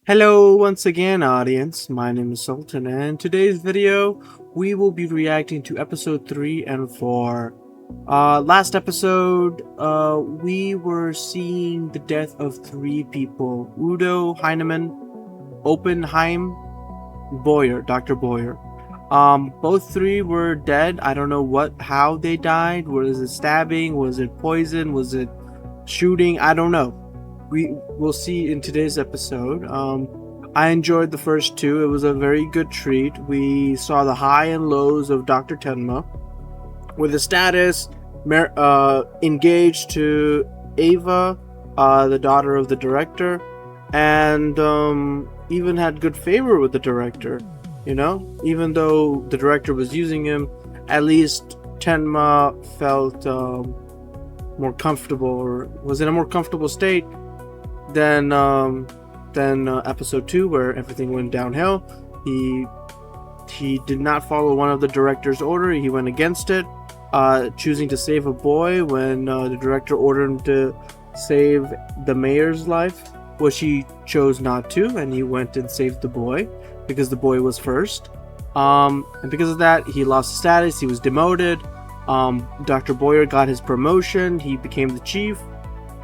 Hello once again, audience. My name is Sultan, and in today's video we will be reacting to episode 3 and 4. Last episode we were seeing the death of 3 people: Udo, Heinemann, Oppenheim, Boyer, Dr. Boyer. Both 3 were dead. I don't know how they died. Was it stabbing? Was it poison? Was it shooting? I don't know. We will see in today's episode. I enjoyed the first 2. It was a very good treat. We saw the high and lows of Dr. Tenma, with the status engaged to Ava, the daughter of the director, and even had good favor with the director. You know, even though the director was using him, at least Tenma felt more comfortable, or was in a more comfortable state than episode 2, where everything went downhill. He did not follow one of the director's order. He went against it, choosing to save a boy when the director ordered him to save the mayor's life, which he chose not to, and he went and saved the boy because the boy was first. And because of that, he lost his status. He was demoted. Dr. Boyer got his promotion. He became the chief.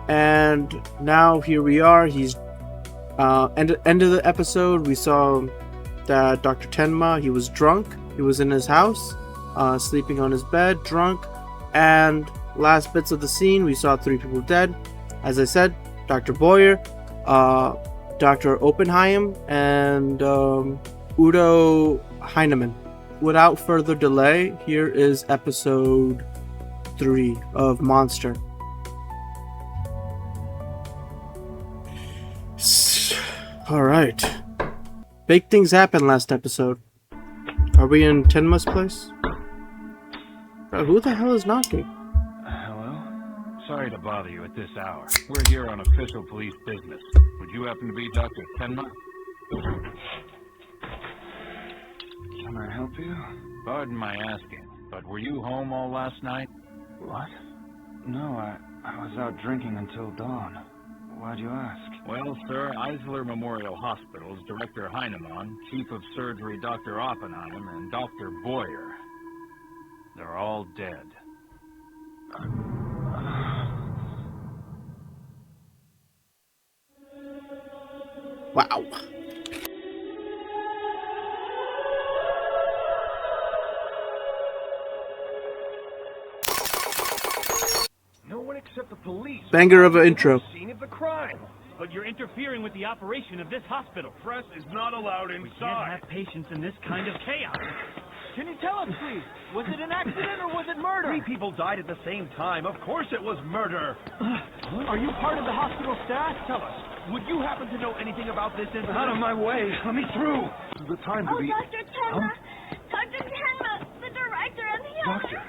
And now here we are. He's end of the episode, we saw that Dr. Tenma, he was drunk. He was in his house, sleeping on his bed, drunk. And last bits of the scene, we saw 3 people dead. As I said, Dr. Boyer, Dr. Oppenheim, and Udo Heinemann. Without further delay, here is episode 3 of Monster. Alright. Big things happened last episode. Are we in Tenma's place? Who the hell is knocking? Hello? Sorry to bother you at this hour. We're here on official police business. Would you happen to be Dr. Tenma? Can I help you? Pardon my asking, but were you home all last night? What? No, I was out drinking until dawn. Why'd you ask? Well, sir, Eisler Memorial Hospital's Director Heinemann, Chief of Surgery Dr. Oppenheim, and Dr. Boyer. They're all dead. Wow. No one except the police. Banger of an intro. Scene of the crime. But you're interfering with the operation of this hospital. Press is not allowed We can't inside. have patients in this kind of chaos. Can you tell us, please? Was it an accident or was it murder? 3 people died at the same time. Of course it was murder. Are you part of the hospital staff? Tell us, would you happen to know anything about this incident? Out of my way! Let me through! This is the time to be... Dr. Tenma! Dr. Tenma! The director and the others! Doctor,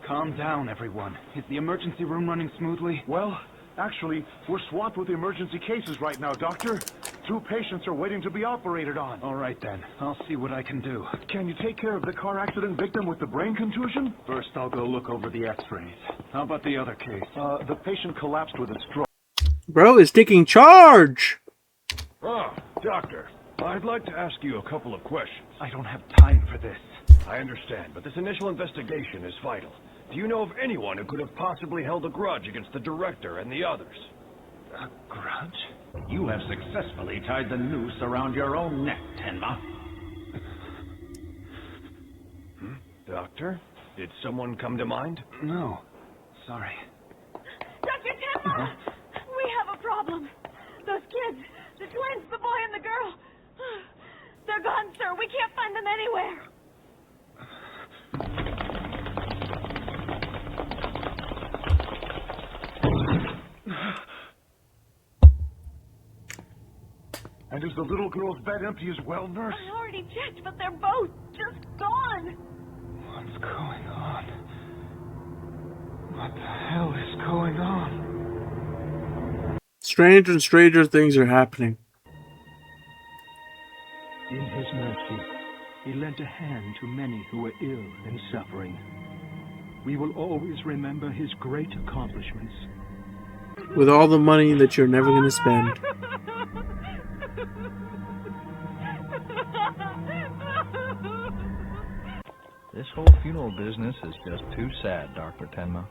calm down, everyone. Is the emergency room running smoothly? Well, actually, we're swamped with emergency cases right now, Doctor. 2 patients are waiting to be operated on. All right, then. I'll see what I can do. Can you take care of the car accident victim with the brain contusion? First, I'll go look over the x-rays. How about the other case? The patient collapsed with a stroke. Bro is taking charge! Oh, doctor, I'd like to ask you a couple of questions. I don't have time for this. I understand, but this initial investigation is vital. Do you know of anyone who could have possibly held a grudge against the director and the others? A grudge? You have successfully tied the noose around your own neck, Tenma. Doctor, did someone come to mind? No. Sorry. Dr. Tenma! We have a problem. Those kids, the twins, the boy and the girl. They're gone, sir. We can't find them anywhere. And is the little girl's bed empty as well, nurse? I already checked, but they're both just gone. What's going on? What the hell is going on? Strange and stranger things are happening. In his mercy, he lent a hand to many who were ill and suffering. We will always remember his great accomplishments. With all the money that you're never going to spend. This whole funeral business is just too sad, Dr. Tenma.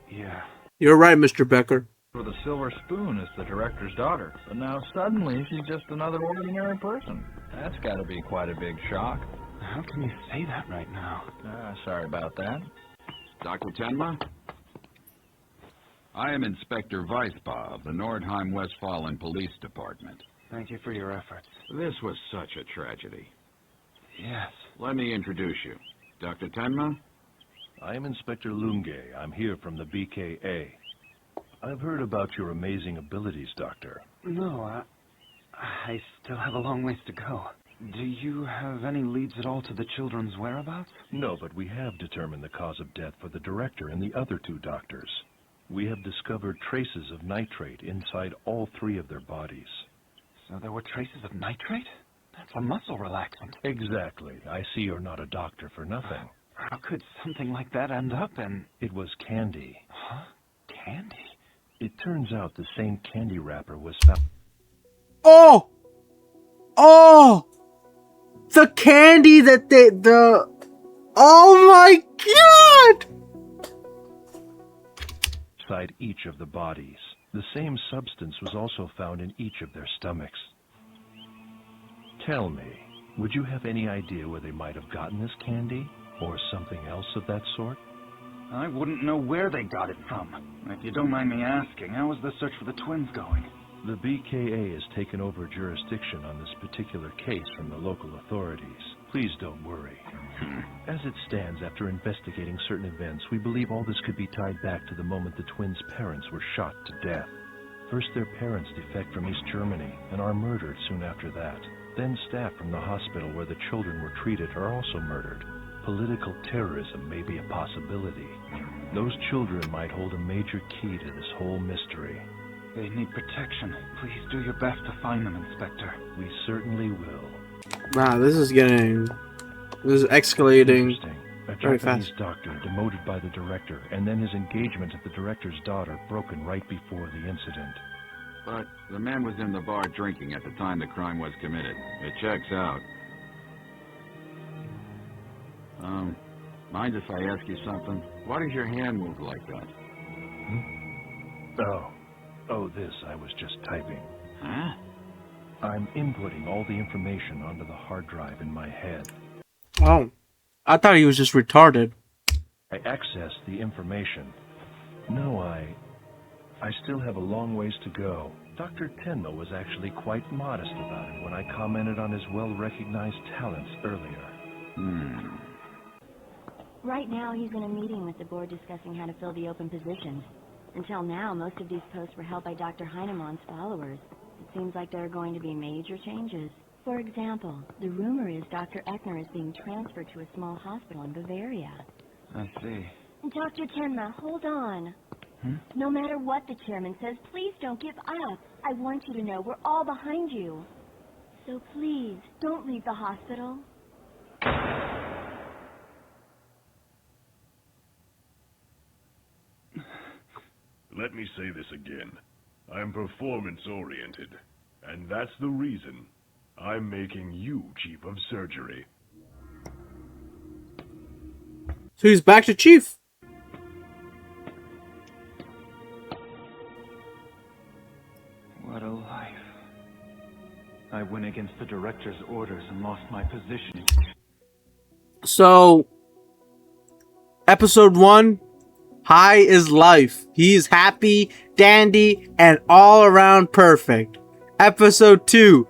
Yeah. You're right, Mr. Becker. For the silver spoon is the director's daughter, but now suddenly she's just another ordinary person. That's got to be quite a big shock. How can you say that right now? Sorry about that. Dr. Tenma? I am Inspector Weisbach of the Nordheim-Westfalen Police Department. Thank you for your efforts. This was such a tragedy. Yes. Let me introduce you. Dr. Tenma? I am Inspector Lunge. I'm here from the BKA. I've heard about your amazing abilities, Doctor. No, I still have a long ways to go. Do you have any leads at all to the children's whereabouts? No, but we have determined the cause of death for the director and the other two doctors. We have discovered traces of nitrate inside all three of their bodies. So there were traces of nitrate? That's a muscle relaxant. Exactly. I see you're not a doctor for nothing. How could something like that end up in... It was candy. Huh? Candy? It turns out the same candy wrapper was found... Oh! Oh! The candy that oh my god! inside each of the bodies. The same substance was also found in each of their stomachs. Tell me, would you have any idea where they might have gotten this candy? Or something else of that sort? I wouldn't know where they got it from. If you don't mind me asking, how is the search for the twins going? The BKA has taken over jurisdiction on this particular case from the local authorities. Please don't worry. As it stands, after investigating certain events, we believe all this could be tied back to the moment the twins' parents were shot to death. First, their parents defect from East Germany and are murdered soon after that. Then staff from the hospital where the children were treated are also murdered. Political terrorism may be a possibility. Those children might hold a major key to this whole mystery. They need protection. Please do your best to find them, Inspector. We certainly will. Wow, this is escalating A very Japanese fast. doctor demoted by the director, and then his engagement with the director's daughter broken right before the incident. But the man was in the bar drinking at the time the crime was committed. It checks out. Mind if I ask you something? Why does your hand move like that? Oh, this, I was just typing. Huh? I'm inputting all the information onto the hard drive in my head. Oh, I thought he was just retarded. I accessed the information. No, I still have a long ways to go. Dr. Tenma was actually quite modest about it when I commented on his well-recognized talents earlier. Right now, he's in a meeting with the board discussing how to fill the open positions. Until now, most of these posts were held by Dr. Heinemann's followers. It seems like there are going to be major changes. For example, the rumor is Dr. Eckner is being transferred to a small hospital in Bavaria. I see. Dr. Tenma, hold on. No matter what the chairman says, please don't give up. I want you to know we're all behind you. So please, don't leave the hospital. Let me say this again. I'm performance-oriented, and that's the reason I'm making you Chief of Surgery. So he's back to Chief. What a life. I went against the director's orders and lost my position. So, episode 1, high is life. He's happy, dandy, and all around perfect. Episode 2,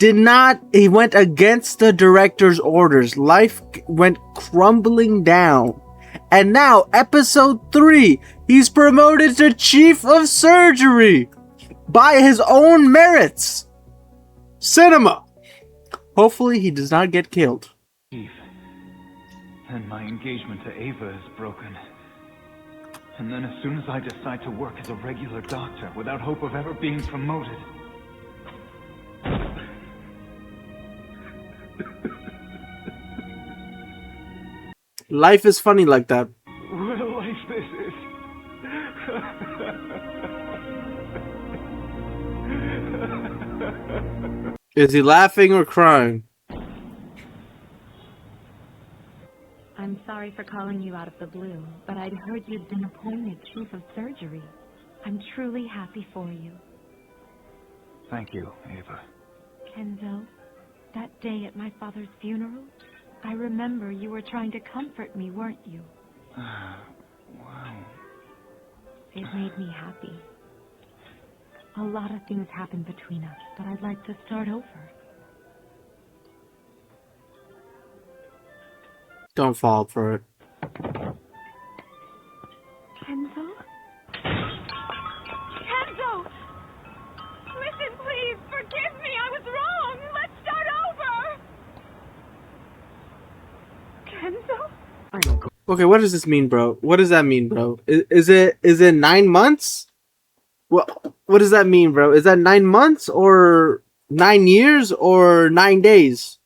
he went against the director's orders. Life went crumbling down. And now, episode 3, he's promoted to Chief of Surgery by his own merits. Cinema. Hopefully he does not get killed. Chief, and my engagement to Ava is broken. And then as soon as I decide to work as a regular doctor without hope of ever being promoted. Life is funny like that. What a life this is. Is he laughing or crying? I'm sorry for calling you out of the blue, but I'd heard you'd been appointed Chief of Surgery. I'm truly happy for you. Thank you, Ava. Kenzo, that day at my father's funeral, I remember you were trying to comfort me, weren't you? Wow. It made me happy. A lot of things happened between us, but I'd like to start over. Don't fall for it. Kenzo? Kenzo! Listen, please, forgive me, I was wrong. Let's start over. Kenzo? Okay, what does this mean, bro? What does that mean, bro? Is it 9 months? What does that mean, bro? Is that 9 months or 9 years or 9 days?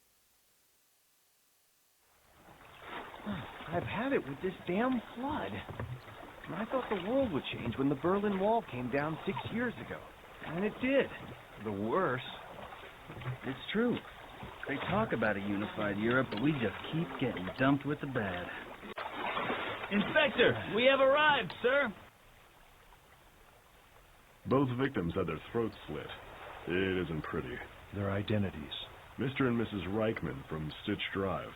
I've had it with this damn flood. I thought the world would change when the Berlin Wall came down 6 years ago. And it did. For the worse. It's true. They talk about a unified Europe, but we just keep getting dumped with the bad. Inspector, we have arrived, sir. Both victims had their throats slit. It isn't pretty. Their identities. Mr. and Mrs. Reichman from Stitch Drive.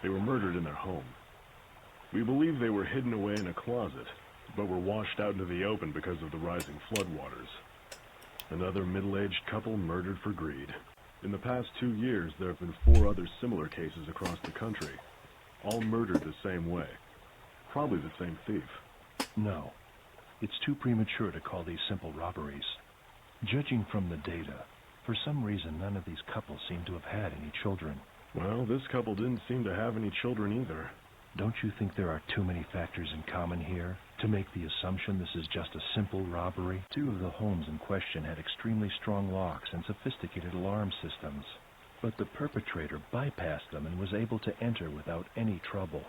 They were murdered in their home. We believe they were hidden away in a closet, but were washed out into the open because of the rising floodwaters. Another middle-aged couple murdered for greed. In the past 2 years, there have been 4 other similar cases across the country, all murdered the same way. Probably the same thief. No. It's too premature to call these simple robberies. Judging from the data, for some reason none of these couples seem to have had any children. Well, this couple didn't seem to have any children either. Don't you think there are too many factors in common here to make the assumption this is just a simple robbery? 2 of the homes in question had extremely strong locks and sophisticated alarm systems, but the perpetrator bypassed them and was able to enter without any trouble.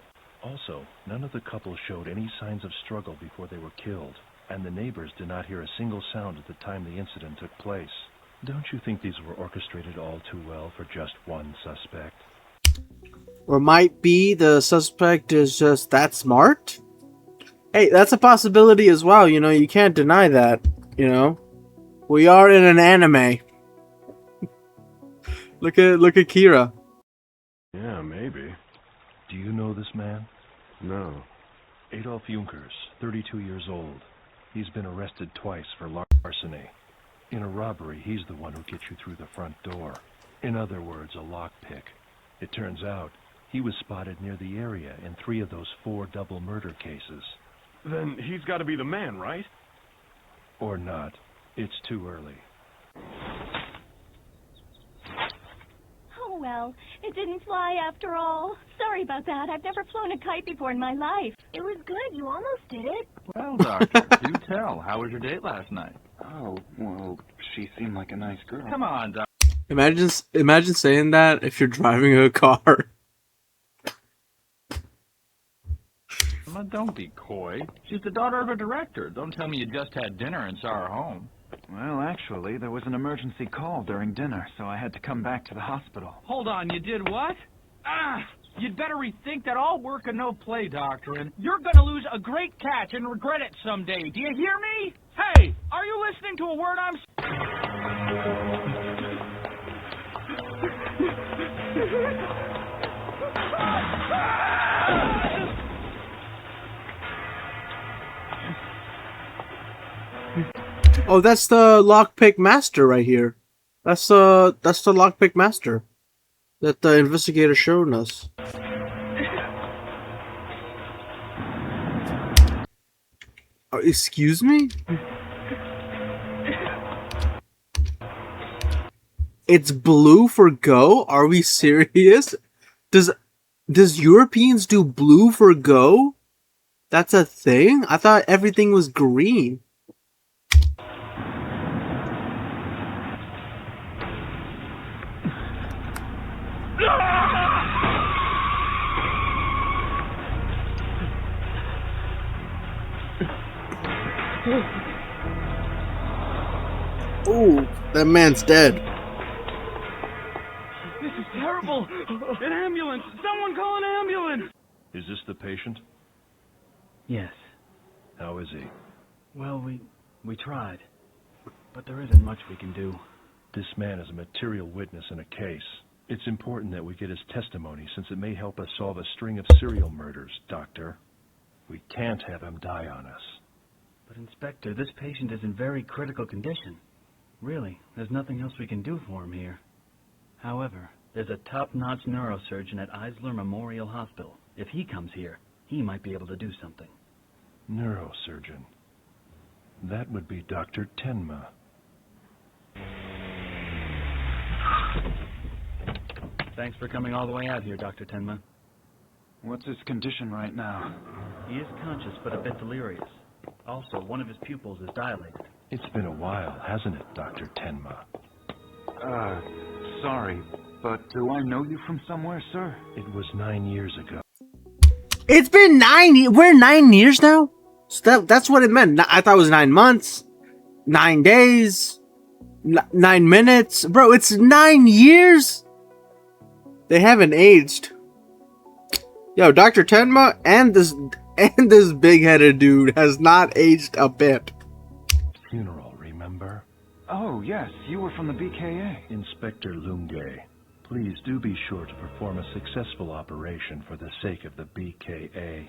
Also, none of the couples showed any signs of struggle before they were killed, and the neighbors did not hear a single sound at the time the incident took place. Don't you think these were orchestrated all too well for just one suspect? Or might be the suspect is just that smart? Hey, that's a possibility as well, you know, you can't deny that, you know. We are in an anime. Look at Kira. Yeah, maybe. Do you know this man? No. Adolf Junkers, 32 years old. He's been arrested twice for larceny. In a robbery, he's the one who gets you through the front door. In other words, a lockpick. It turns out, he was spotted near the area in 3 of those 4 double murder cases. Then he's got to be the man, right? Or not. It's too early. Oh, well, it didn't fly after all. Sorry about that. I've never flown a kite before in my life. It was good. You almost did it. Well, Doctor, do tell. How was your date last night? Oh, well, she seemed like a nice girl. Come on, Doctor. Imagine saying that if you're driving a car. Don't be coy. She's the daughter of a director. Don't tell me you just had dinner and saw her home. Well, actually, there was an emergency call during dinner, so I had to come back to the hospital. Hold on, you did what? You'd better rethink that all work and no play doctrine. You're gonna lose a great catch and regret it someday. Do you hear me? Hey, are you listening to a word I'm Oh, that's the lockpick master right here. That's the lockpick master that the investigator showed us. Excuse me? It's blue for go? Are we serious? Does Europeans do blue for go? That's a thing? I thought everything was green. Oh, that man's dead. This is terrible! An ambulance! Someone call an ambulance! Is this the patient? Yes. How is he? Well, we tried. But there isn't much we can do. This man is a material witness in a case. It's important that we get his testimony since it may help us solve a string of serial murders, Doctor. We can't have him die on us. But Inspector, this patient is in very critical condition. Really, there's nothing else we can do for him here. However, there's a top-notch neurosurgeon at Eisler Memorial Hospital. If he comes here, he might be able to do something. Neurosurgeon. That would be Dr. Tenma. Thanks for coming all the way out here, Dr. Tenma. What's his condition right now? He is conscious, but a bit delirious. Also, one of his pupils is dilated. It's been a while, hasn't it, Dr. Tenma? Sorry, but do I know you from somewhere, sir? It was 9 years ago. It's been 9 years. We're 9 years now? So that's what it meant. I thought it was 9 months, 9 days, 9 minutes. Bro, it's 9 years? They haven't aged. Yo, Dr. Tenma and this big-headed dude has not aged a bit. Funeral, remember? Oh, yes, you were from the BKA. Inspector Lunge, please do be sure to perform a successful operation for the sake of the BKA.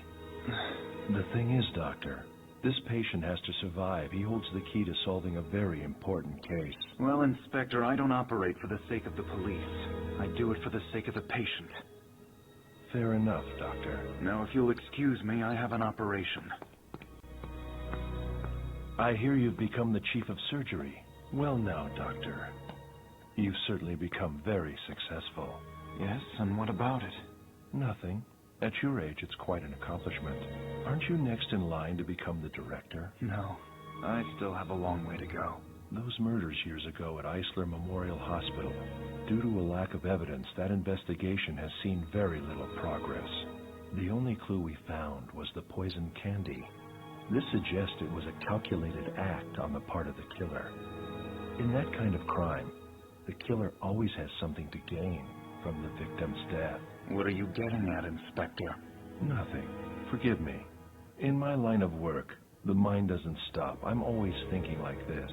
The thing is, Doctor, this patient has to survive. He holds the key to solving a very important case. Well, Inspector, I don't operate for the sake of the police. I do it for the sake of the patient. Fair enough, Doctor. Now, if you'll excuse me, I have an operation. I hear you've become the chief of surgery. Well now, Doctor. You've certainly become very successful. Yes, and what about it? Nothing. At your age, it's quite an accomplishment. Aren't you next in line to become the director? No, I still have a long way to go. Those murders years ago at Eisler Memorial Hospital, due to a lack of evidence, that investigation has seen very little progress. The only clue we found was the poison candy. This suggests it was a calculated act on the part of the killer. In that kind of crime, the killer always has something to gain from the victim's death. What are you getting at, Inspector? Nothing. Forgive me. In my line of work, the mind doesn't stop. I'm always thinking like this.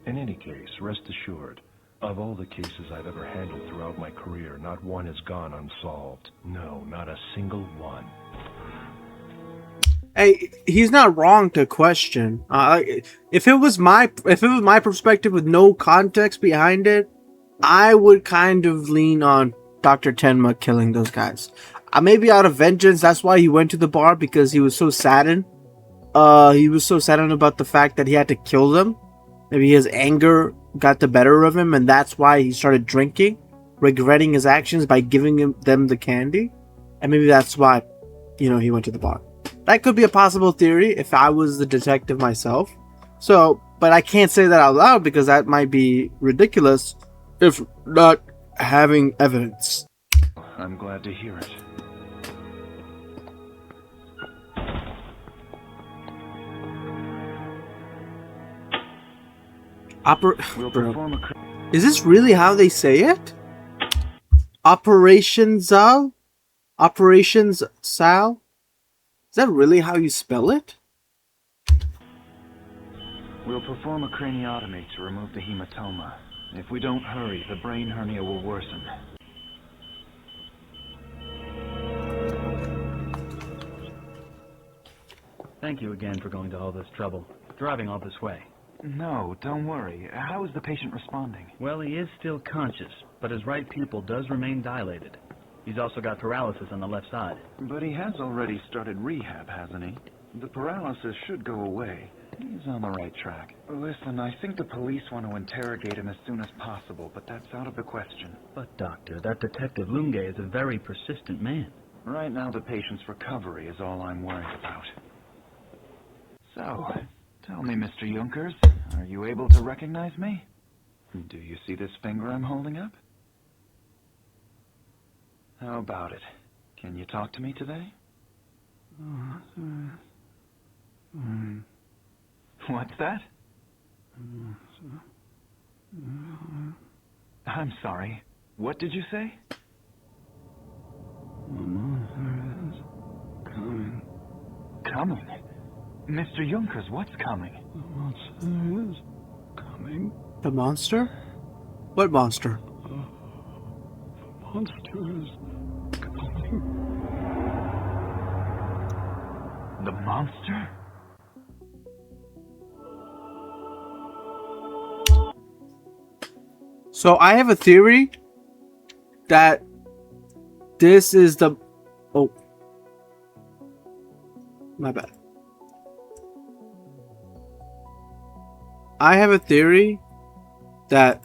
In any case, rest assured, of all the cases I've ever handled throughout my career, not one has gone unsolved. No, not a single one. Hey, he's not wrong to question. If it was my perspective with no context behind it, I would kind of lean on Dr. Tenma killing those guys. Maybe out of vengeance, that's why he went to the bar, because he was so saddened. He was so saddened about the fact that he had to kill them. Maybe his anger got the better of him, and that's why he started drinking, regretting his actions by giving them the candy. And maybe that's why, he went to the bar. That could be a possible theory if I was the detective myself. So, but I can't say that out loud because that might be ridiculous if not having evidence. I'm glad to hear it. Is this really how they say it? Operations Sal? Operations Sal? Is that really how you spell it? We'll perform a craniotomy to remove the hematoma. If we don't hurry, the brain hernia will worsen. Thank you again for going to all this trouble, driving all this way. No, don't worry. How is the patient responding? Well, he is still conscious, but his right pupil does remain dilated. He's also got paralysis on the left side. But he has already started rehab, hasn't he? The paralysis should go away. He's on the right track. Listen, I think the police want to interrogate him as soon as possible, but that's out of the question. But, Doctor, that Detective Lunge is a very persistent man. Right now, the patient's recovery is all I'm worried about. So, tell me, Mr. Junkers, are you able to recognize me? Do you see this finger I'm holding up? How about it? Can you talk to me today? What's that? I'm sorry. What did you say? coming? Mr. Junkers, what's coming? The monster is coming. The monster? What monster? The monster is coming. The monster? So I have a theory that this is the... Oh. My bad. I have a theory that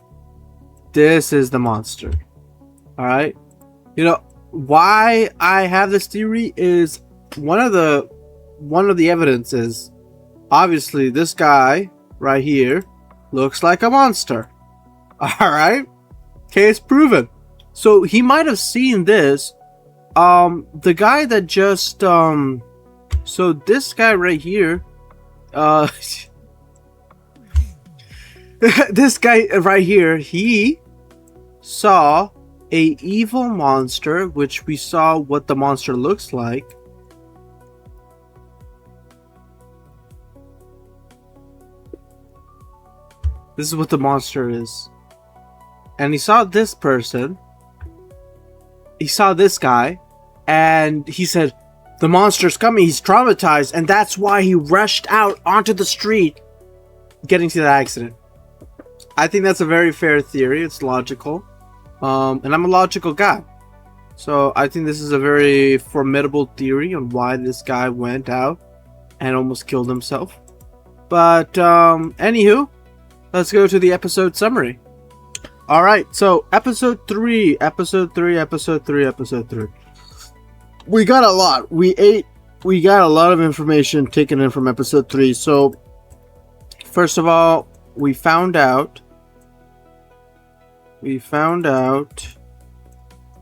this is the monster. Alright? You know, why I have this theory is one of the evidences. Obviously, this guy right here looks like a monster. Alright? Case proven. So he might have seen this. The guy that just so this guy right here, this guy right here, he saw a evil monster, which we saw what the monster looks like. This is what the monster is. And he saw this person. He saw this guy. And he said, the monster's coming. He's traumatized. And that's why he rushed out onto the street, getting to that accident. I think that's a very fair theory. It's logical. And I'm a logical guy. So I think this is a very formidable theory on why this guy went out and almost killed himself. But anywho, let's go to the episode summary. Alright, so episode 3. We got a lot. We got a lot of information taken in from episode 3. So, first of all, we found out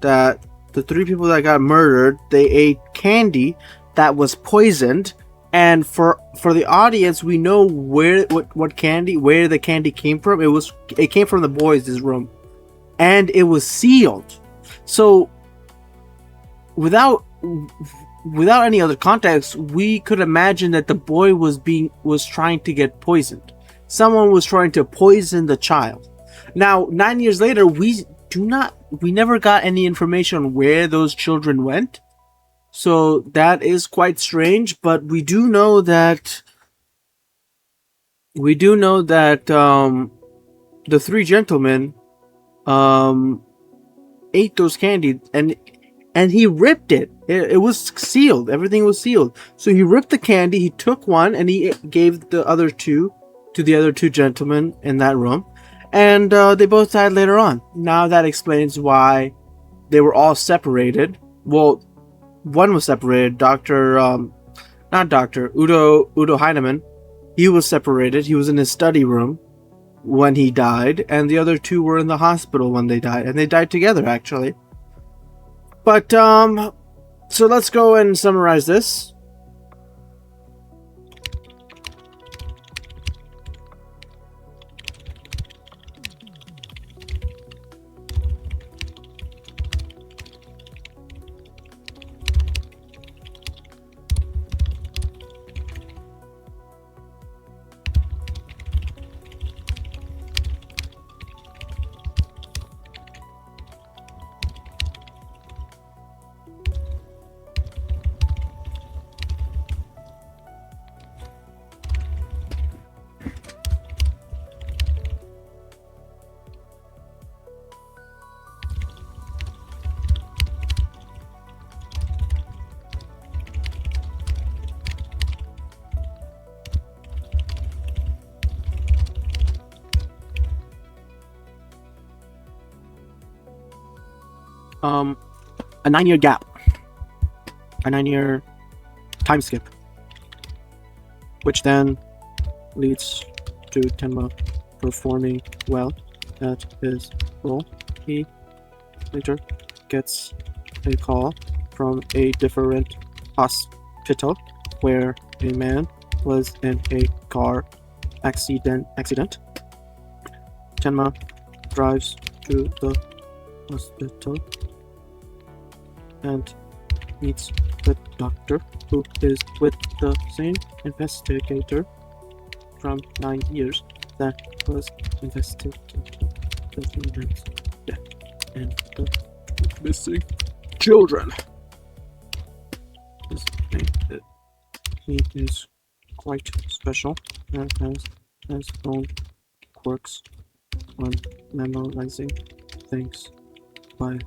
that the 3 people that got murdered, they ate candy that was poisoned. And for the audience, we know where the candy came from. It came from the boys' room, and it was sealed. So without any other context, we could imagine that the boy was trying to get poisoned. Someone was trying to poison the child. Now, 9 years later, we never got any information on where those children went. So that is quite strange, but we do know that the 3 gentlemen ate those candy, and he ripped it. It was sealed. Everything was sealed. So he ripped the candy, he took one, and he gave the other 2 to the other 2 gentlemen in that room, and they both died later on. Now that explains why they were all separated. Well, one was separated. Udo Heinemann. He was separated. He was in his study room when he died, and the other 2 were in the hospital when they died, and they died together actually. But so let's go and summarize this. A 9-year gap. A 9-year time skip. Which then leads to Tenma performing well at his role. He later gets a call from a different hospital where a man was in a car accident. Tenma drives to the hospital and meets the doctor, who is with the same investigator from 9 years that was investigating the woman's death and the missing children. He is quite special and has his own quirks on memorizing things by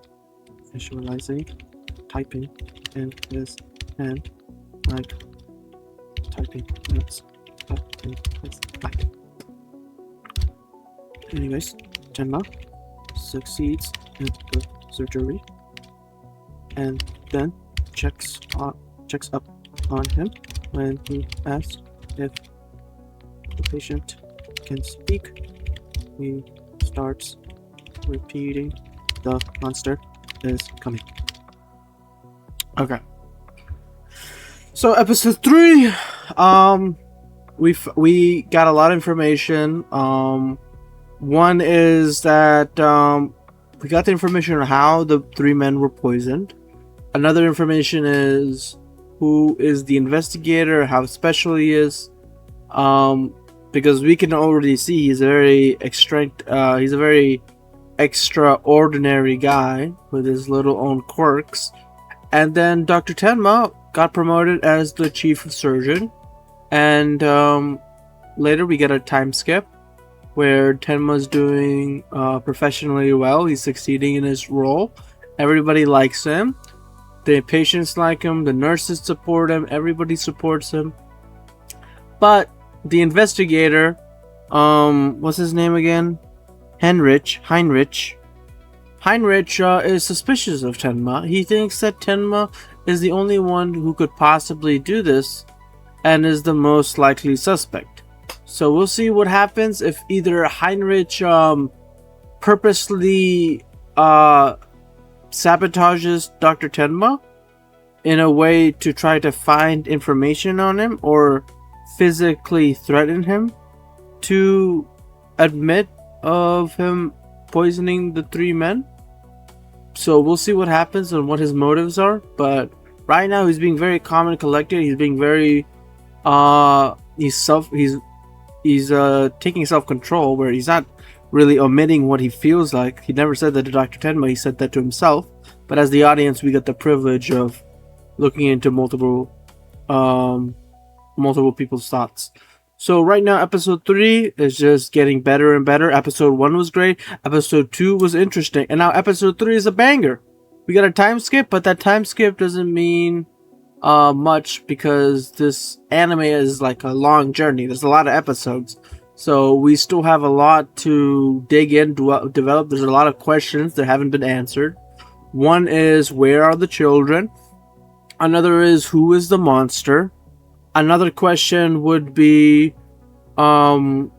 visualizing, typing in his hand like typing notes up in his back. Anyways, Tenma succeeds in the surgery and then checks up on him when he asks if the patient can speak. He starts repeating, "The monster is coming." Okay. So episode 3, we got a lot of information. One is that we got the information on how the 3 men were poisoned. Another information is who is the investigator, how special he is. Because we can already see he's a very extraordinary guy with his little own quirks. And then Dr. Tenma got promoted as the chief surgeon, and later we get a time skip where Tenma's doing professionally well. He's succeeding in his role. Everybody likes him. The patients like him, the nurses support him, everybody supports him. But the investigator, what's his name again? Heinrich is suspicious of Tenma. He thinks that Tenma is the only one who could possibly do this and is the most likely suspect. So we'll see what happens if either Heinrich purposely sabotages Dr. Tenma in a way to try to find information on him, or physically threaten him to admit of him poisoning the 3 men. So we'll see what happens and what his motives are. But right now he's being very calm and collected. He's being very he's taking self-control, where he's not really omitting what he feels like. He never said that to Dr. Tenma, he said that to himself. But as the audience, we get the privilege of looking into multiple people's thoughts. So right now episode 3 is just getting better and better. Episode 1 was great. Episode 2 was interesting. And now episode 3 is a banger. We got a time skip, but that time skip doesn't mean much, because this anime is like a long journey. There's a lot of episodes. So we still have a lot to dig in, develop. There's a lot of questions that haven't been answered. One is, where are the children? Another is, who is the monster? Another question would be, who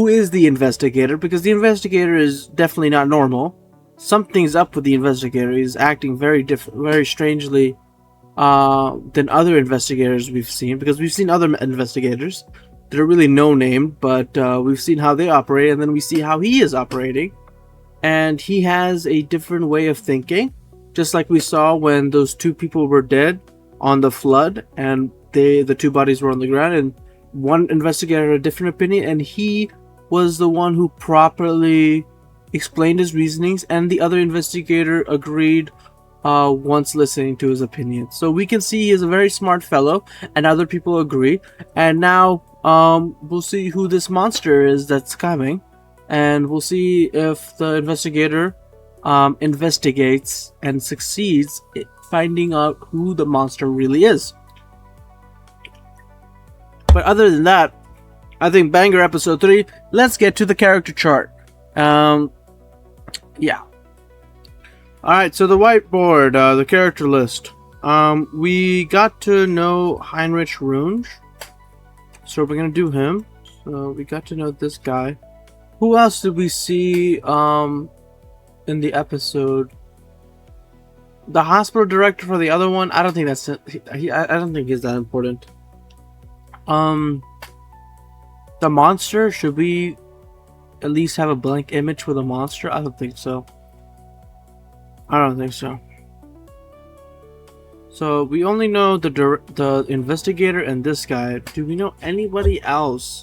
is the investigator? Because the investigator is definitely not normal. Something's up with the investigator. He's acting very strangely than other investigators we've seen. Because we've seen other investigators that are really no-named, but we've seen how they operate, and then we see how he is operating. And he has a different way of thinking. Just like we saw when those 2 people were dead on the flood, and the 2 bodies were on the ground, and one investigator had a different opinion, and he was the one who properly explained his reasonings, and the other investigator agreed once listening to his opinion. So we can see he is a very smart fellow, and other people agree. And now we'll see who this monster is that's coming, and we'll see if the investigator investigates and succeeds in finding out who the monster really is. But other than that, I think banger episode 3. Let's get to the character chart. Yeah. Alright, so the whiteboard, the character list. We got to know Heinrich Runge, so we're gonna do him. So we got to know this guy. Who else did we see in the episode? The hospital director for the other one. I don't think that's I don't think he's that important. The monster, should we at least have a blank image for the monster? I don't think so. So we only know the investigator and this guy. Do we know anybody else?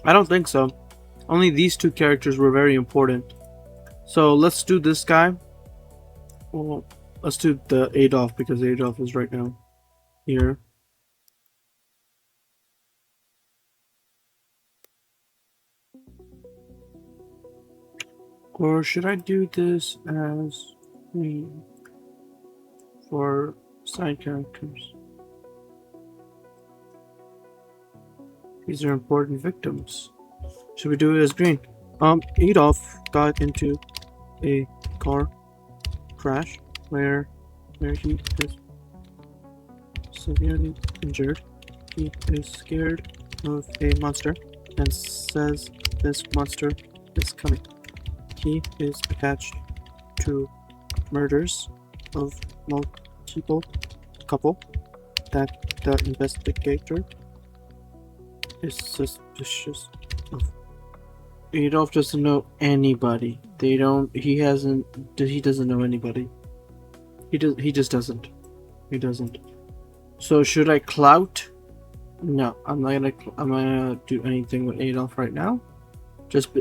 I don't think so. Only these two characters were very important. So let's do this guy. Well, let's do the Adolf because Adolf is right now here. Or should I do this as for side characters? These are important victims. Should we do it as green? Adolf got into a car crash where he is severely injured. He is scared of a monster and says this monster is coming. He is attached to murders of multiple couple that the investigator is suspicious of. Adolf doesn't know anybody. He doesn't know anybody. He just doesn't. He doesn't. So should I clout? No, I'm not gonna do anything with Adolf right now. Just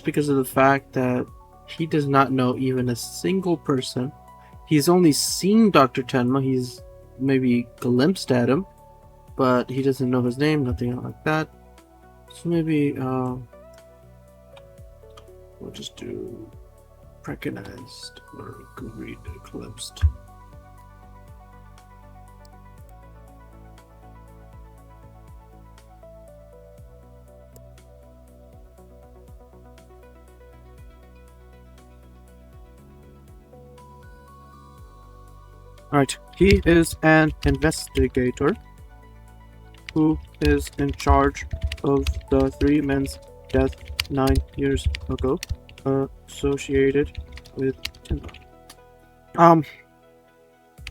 because of the fact that he does not know even a single person. He's only seen Dr. Tenma. He's maybe glimpsed at him, but he doesn't know his name, nothing like that. So maybe we'll just do recognized or read glimpsed. Alright, he is an investigator who is in charge of the 3 men's death 9 years ago, associated with Canva.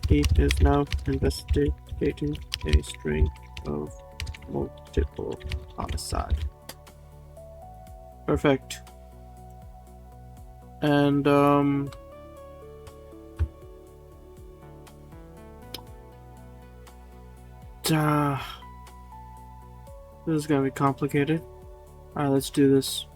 He is now investigating a string of multiple homicide. Perfect. And this is gonna be complicated. Alright, let's do this.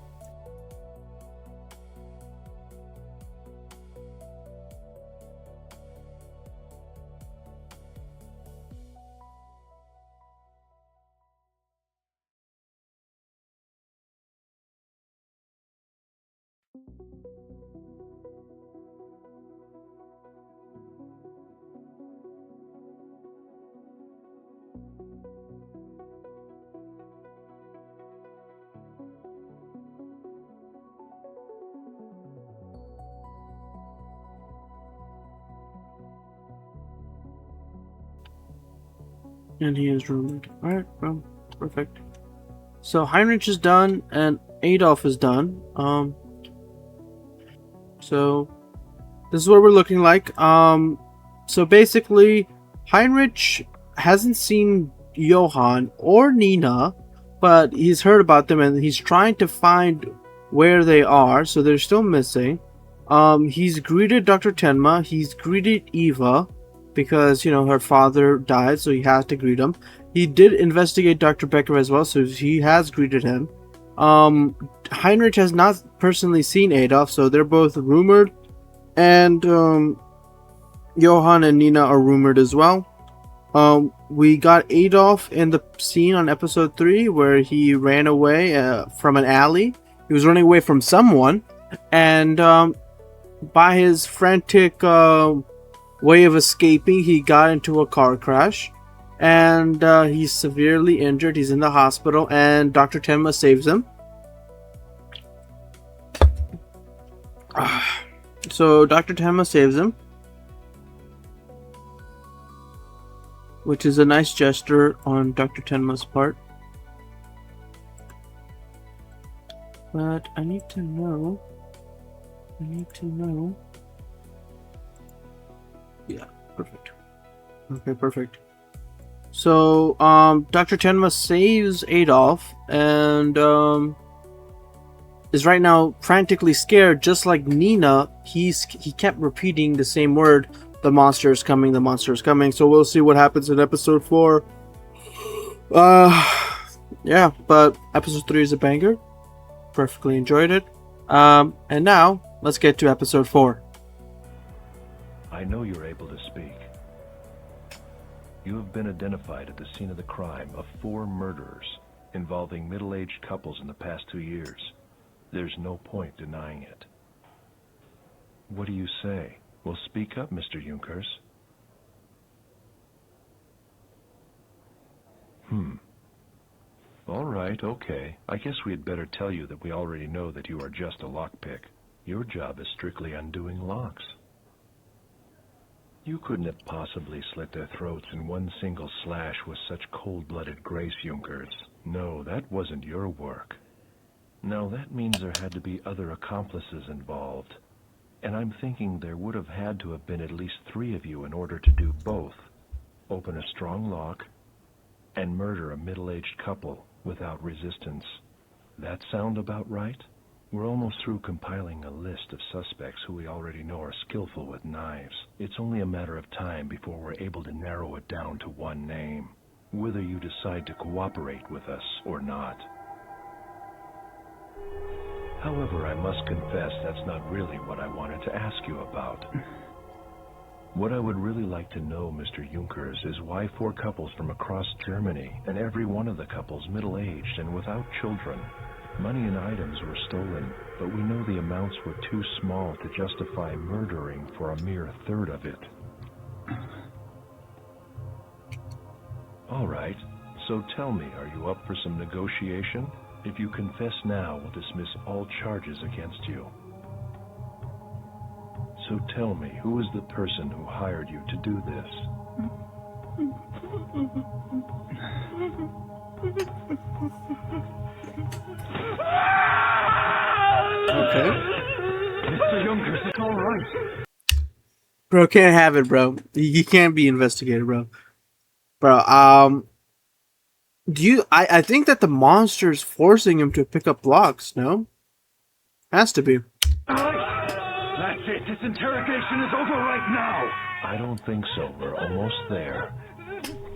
And he is rumored. Alright, well, perfect. So Heinrich is done and Adolf is done. So this is what we're looking like. So basically Heinrich hasn't seen Johann or Nina, but he's heard about them and he's trying to find where they are, so they're still missing. He's greeted Dr. Tenma, he's greeted Eva, because, you know, her father died, so he has to greet him. He did investigate Dr. Becker as well, so he has greeted him. Heinrich has not personally seen Adolf, so they're both rumored. And Johann and Nina are rumored as well. We got Adolf in the scene on episode 3 where he ran away from an alley. He was running away from someone, and by his frantic way of escaping, he got into a car crash, and he's severely injured. He's in the hospital, and Dr. Tenma saves him. So Dr. Tenma saves him, which is a nice gesture on Dr. Tenma's part. But I need to know. Yeah, perfect. Okay, perfect. So, Dr. Tenma saves Adolf, and is right now frantically scared, just like Nina. He kept repeating the same word, the monster is coming, the monster is coming. So we'll see what happens in episode 4. Yeah, but episode 3 is a banger. Perfectly enjoyed it. And now let's get to episode 4. I know you're able to speak. You have been identified at the scene of the crime of 4 murders involving middle-aged couples in the past 2 years. There's no point denying it. What do you say? Well, speak up, Mr. Junkers. All right, okay. I guess we'd better tell you that we already know that you are just a lockpick. Your job is strictly undoing locks. You couldn't have possibly slit their throats in one single slash with such cold-blooded grace, Junkers. No, that wasn't your work. Now, that means there had to be other accomplices involved. And I'm thinking there would have had to have been at least 3 of you in order to do both. Open a strong lock and murder a middle-aged couple without resistance. That sound about right? We're almost through compiling a list of suspects who we already know are skillful with knives. It's only a matter of time before we're able to narrow it down to one name, whether you decide to cooperate with us or not. However, I must confess that's not really what I wanted to ask you about. What I would really like to know, Mr. Junkers, is why 4 couples from across Germany, and every one of the couples middle-aged and without children. Money and items were stolen, but we know the amounts were too small to justify murdering for a mere third of it. All right, so tell me, are you up for some negotiation? If you confess now, we'll dismiss all charges against you. So tell me, who is the person who hired you to do this? Okay. Mr. Junkers, it's all right. Bro, can't have it, bro. You can't be investigated, bro. Bro, I think that the monster's forcing him to pick up locks, no? Has to be. That's it. This interrogation is over right now. I don't think so. We're almost there.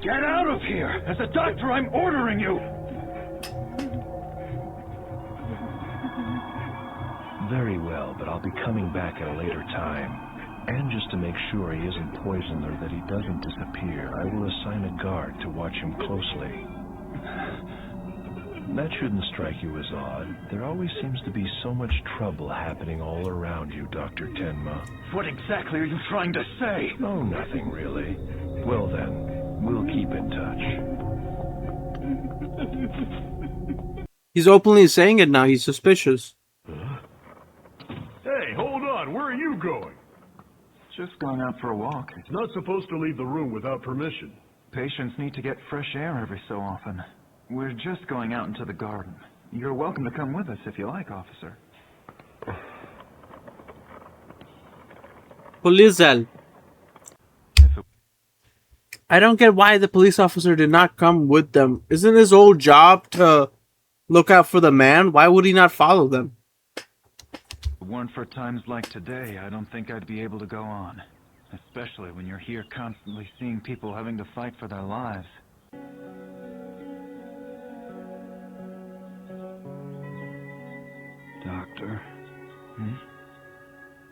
Get out of here! As a doctor, I'm ordering you! Very well, but I'll be coming back at a later time. And just to make sure he isn't poisoned or that he doesn't disappear, I will assign a guard to watch him closely. That shouldn't strike you as odd. There always seems to be so much trouble happening all around you, Dr. Tenma. What exactly are you trying to say? Oh, nothing really. Well then, we'll keep in touch. He's openly saying it now. He's suspicious. Hey, hold on. Where are you going? Just going out for a walk. Not supposed to leave the room without permission. Patients need to get fresh air every so often. We're just going out into the garden. You're welcome to come with us if you like, officer. Polizei. I don't get why the police officer did not come with them. Isn't his old job to look out for the man? Why would he not follow them? If it weren't for times like today, I don't think I'd be able to go on. Especially when you're here constantly seeing people having to fight for their lives. Doctor.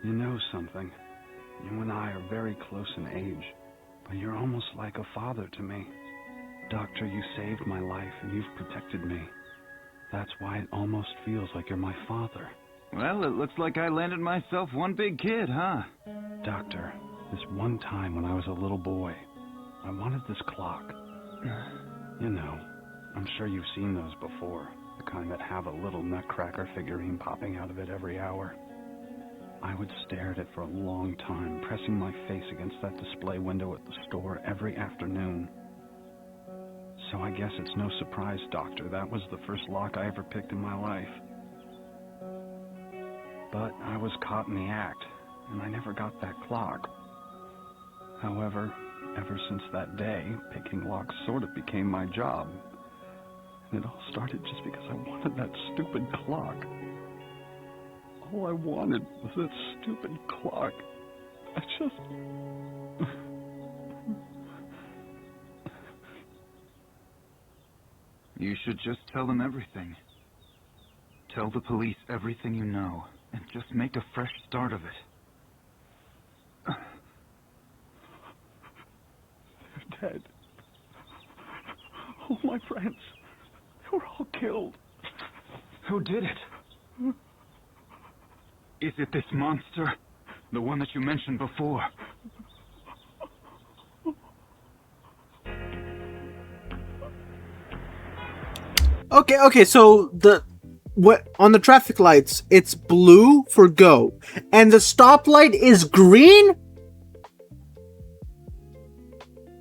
You know something. You and I are very close in age, but you're almost like a father to me. Doctor, you saved my life and you've protected me. That's why it almost feels like you're my father. Well, it looks like I landed myself one big kid, huh? Doctor, this one time when I was a little boy, I wanted this clock. You know, I'm sure you've seen those before. The kind that have a little nutcracker figurine popping out of it every hour. I would stare at it for a long time, pressing my face against that display window at the store every afternoon. So I guess it's no surprise, Doctor, that was the first lock I ever picked in my life. But I was caught in the act, and I never got that clock. However, ever since that day, picking locks sort of became my job. And it all started just because I wanted that stupid clock. All I wanted was that stupid clock. I just... You should just tell them everything. Tell the police everything you know, and just make a fresh start of it. They're dead. All my friends, they were all killed. Who did it? Is it this monster? The one that you mentioned before? Okay, so what on the traffic lights, it's blue for go, and the stoplight is green?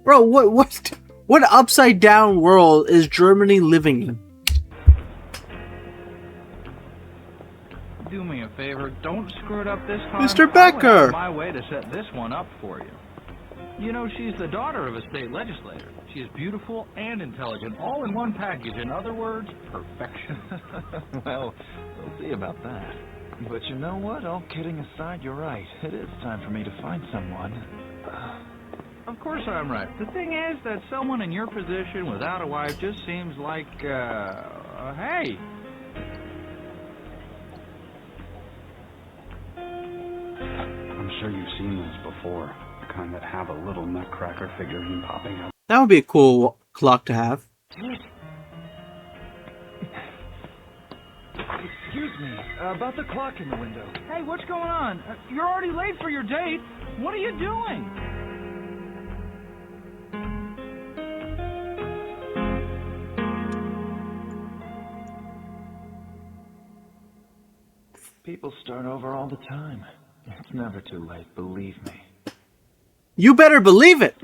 Bro, what upside down world is Germany living in? Do me a favor, don't screw it up this time. Mr. Becker! I went out of my way to set this one up for you. You know, she's the daughter of a state legislator. She is beautiful and intelligent, all in one package. In other words, perfection. Well, we'll see about that. But you know what? All kidding aside, you're right. It is time for me to find someone. Of course I'm right. The thing is that someone in your position without a wife just seems like, hey. I'm sure you've seen those before. The kind that have a little nutcracker figurine popping out. That would be a cool clock to have. Excuse me, about the clock in the window. Hey, what's going on? You're already late for your date. What are you doing? People start over all the time. It's never too late, believe me. You better believe it.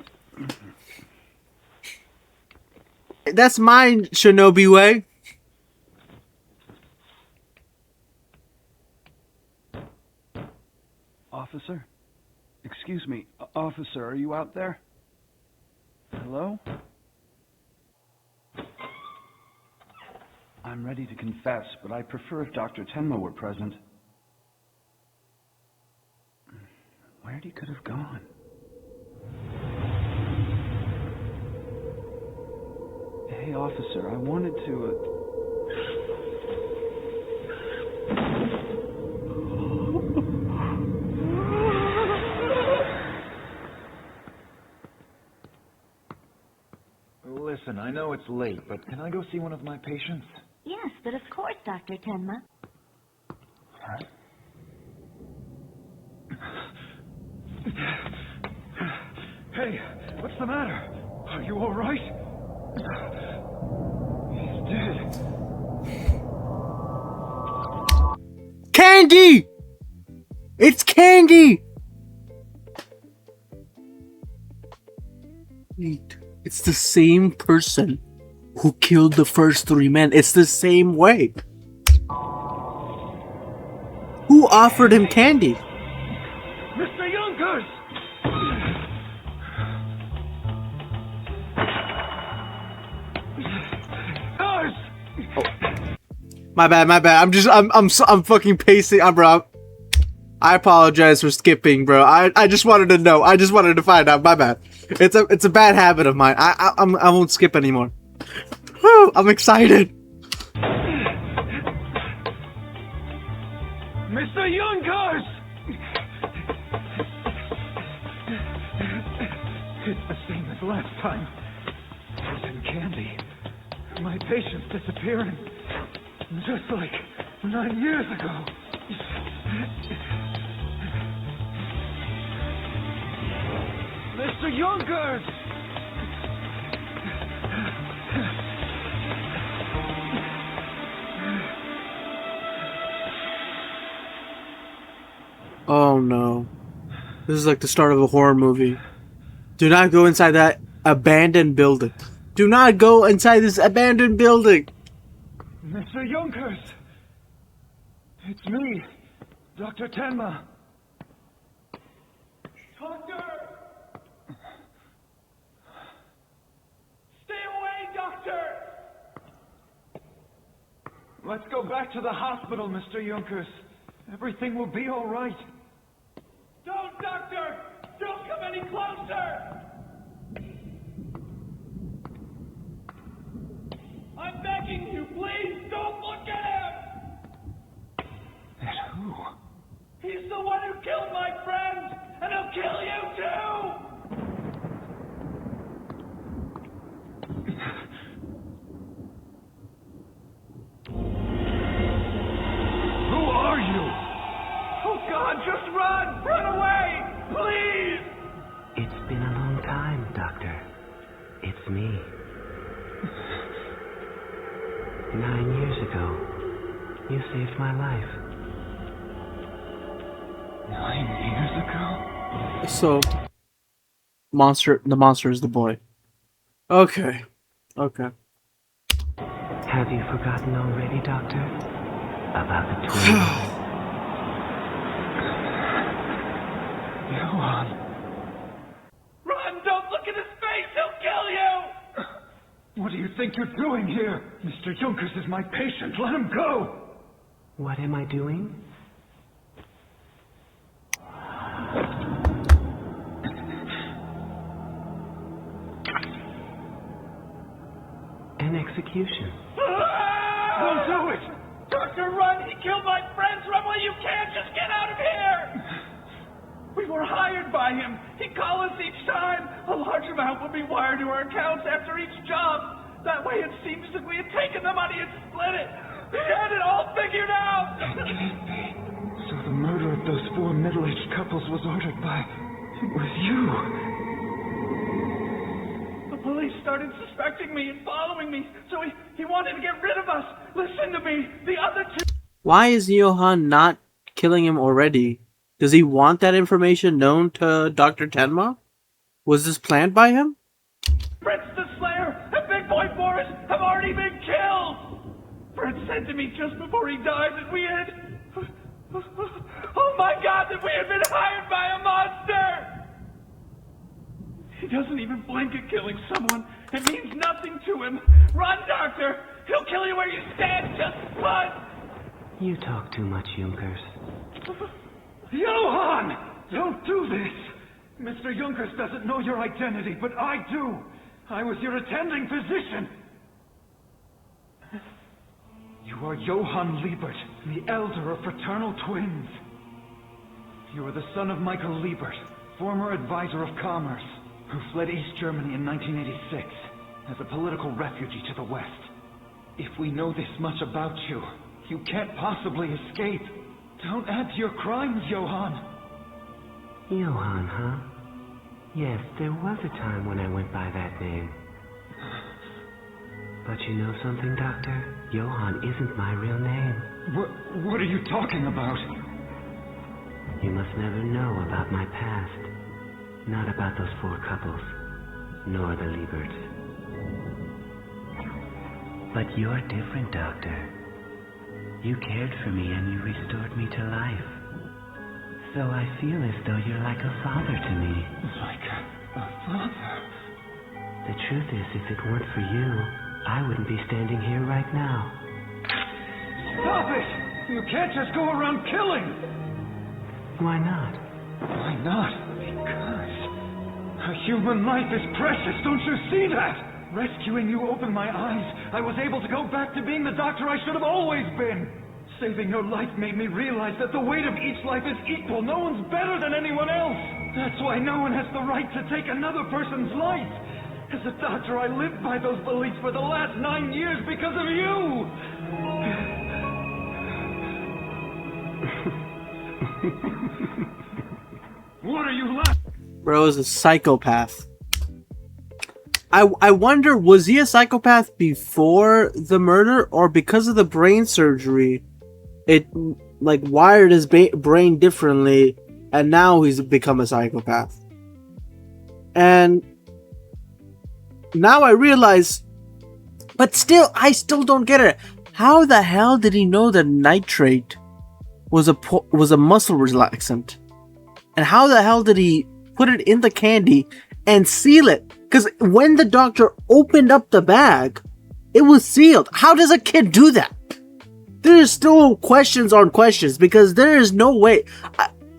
That's my Shinobi way. Officer? Excuse me, officer, are you out there? Hello? I'm ready to confess, but I'd prefer if Dr. Tenma were present. Where'd he could have gone? Hey, officer, I wanted to, Listen, I know it's late, but can I go see one of my patients? Yes, but of course, Dr. Tenma. Hey, what's the matter? Are you all right? He's dead. Candy! It's Candy! Wait, it's the same person who killed the first 3 men. It's the same way. Who offered him candy? Mr. Yonkers! My bad. I'm fucking pacing. Bro. I apologize for skipping, bro. I just wanted to know. I just wanted to find out. My bad. It's a bad habit of mine. I won't skip anymore. Whew, I'm excited. Mr. Yonkers! It's the same as last time. Poison candy. My patient's disappearing. Just like 9 years ago. Mr. Yonkers! Oh no. This is like the start of a horror movie. Do not go inside that abandoned building. Do not go inside this abandoned building. Mr. Yonkers! It's me, Dr. Tenma. Doctor! Stay away, Doctor! Let's go back to the hospital, Mr. Yonkers. Everything will be all right. Don't, Doctor! Don't come any closer! I'm begging you, please, don't look at him! At who? He's the one who killed my friend, and he'll kill you too! Who are you? Oh God, just run! Run away! Please! It's been a long time, Doctor. It's me. 9 years ago, you saved my life. 9 years ago? So, the monster is the boy. Okay. Okay. Have you forgotten already, Doctor? About the twins? Johan. Run! Don't look at his face! He'll kill you! What do you think you're doing here? Mr. Junkers is my patient. Let him go! What am I doing? An execution. Don't do it! Doctor, run! He killed my friends! Run while you can! Just get out of here! We were hired by him. He'd call us each time. A large amount would be wired to our accounts after each job. That way it seems that we had taken the money and split it. He had it all figured out! That can't be. So the murder of those 4 middle-aged couples was ordered by... It was you. The police started suspecting me and following me, so he wanted to get rid of us. Listen to me. The other two... Why is Johan not killing him already? Does he want that information known to Dr. Tenma? Was this planned by him? Fritz the Slayer and Big Boy Boris have already been killed! Fritz said to me just before he died that we had... Oh my God, that we had been hired by a monster! He doesn't even blink at killing someone. It means nothing to him. Run, Doctor! He'll kill you where you stand! Just run! You talk too much, Junkers. Johan! Don't do this! Mr. Junkers doesn't know your identity, but I do. I was your attending physician. You are Johann Liebert, the elder of fraternal twins. You are the son of Michael Liebert, former advisor of commerce, who fled East Germany in 1986 as a political refugee to the West. If we know this much about you, you can't possibly escape. Don't add to your crimes, Johann. Johann, huh? Yes, there was a time when I went by that name. But you know something, Doctor? Johann isn't my real name. What are you talking about? You must never know about my past. Not about those 4 couples, nor the Lieberts. But you're different, Doctor. You cared for me and you restored me to life. So I feel as though you're like a father to me. Like a father? The truth is, if it weren't for you, I wouldn't be standing here right now. Stop it! You can't just go around killing! Why not? Why not? Because a human life is precious, don't you see that? Rescuing you opened my eyes. I was able to go back to being the doctor I should have always been. Saving your life made me realize that the weight of each life is equal. No one's better than anyone else. That's why no one has the right to take another person's life. As a doctor, I lived by those beliefs for the last 9 years because of you. What are you laughing? Bro is a psychopath. I wonder, was he a psychopath before the murder, or because of the brain surgery, it like wired his brain differently, and now he's become a psychopath? And now I realize, but still, I still don't get it. How the hell did he know that nitrate was a muscle relaxant? And how the hell did he put it in the candy and seal it? Because when the doctor opened up the bag, it was sealed. How does a kid do that? there is still questions on questions because there is no way.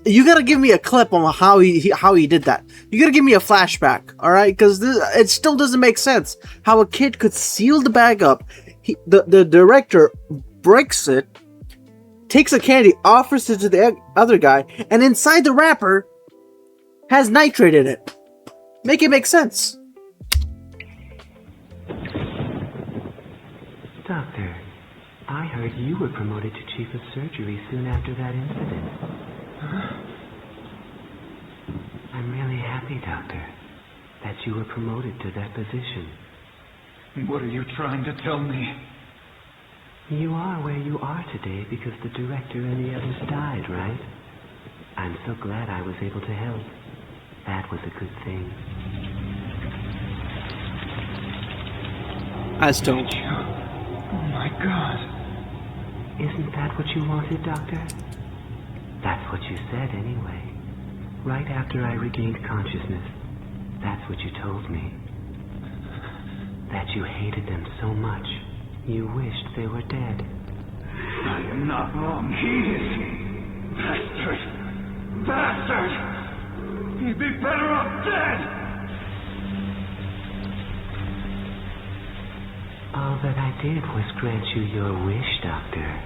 You gotta give me a clip on how he did that. You gotta give me a flashback, all right? Because it still doesn't make sense how a kid could seal the bag up. The director breaks it, takes a candy, offers it to the other guy, and inside the wrapper has nitrate in it. Make it make sense. Doctor, I heard you were promoted to chief of surgery soon after that incident. I'm really happy, Doctor, that you were promoted to that position. What are you trying to tell me? You are where you are today because the director and the others died, right? I'm so glad I was able to help. That was a good thing. As dope. Oh my God. Isn't that what you wanted, Doctor? That's what you said anyway. Right after I regained consciousness, that's what you told me. That you hated them so much, you wished they were dead. I am not wrong. He is. Bastard. Bastard. He'd be better off dead. All that I did was grant you your wish, Doctor.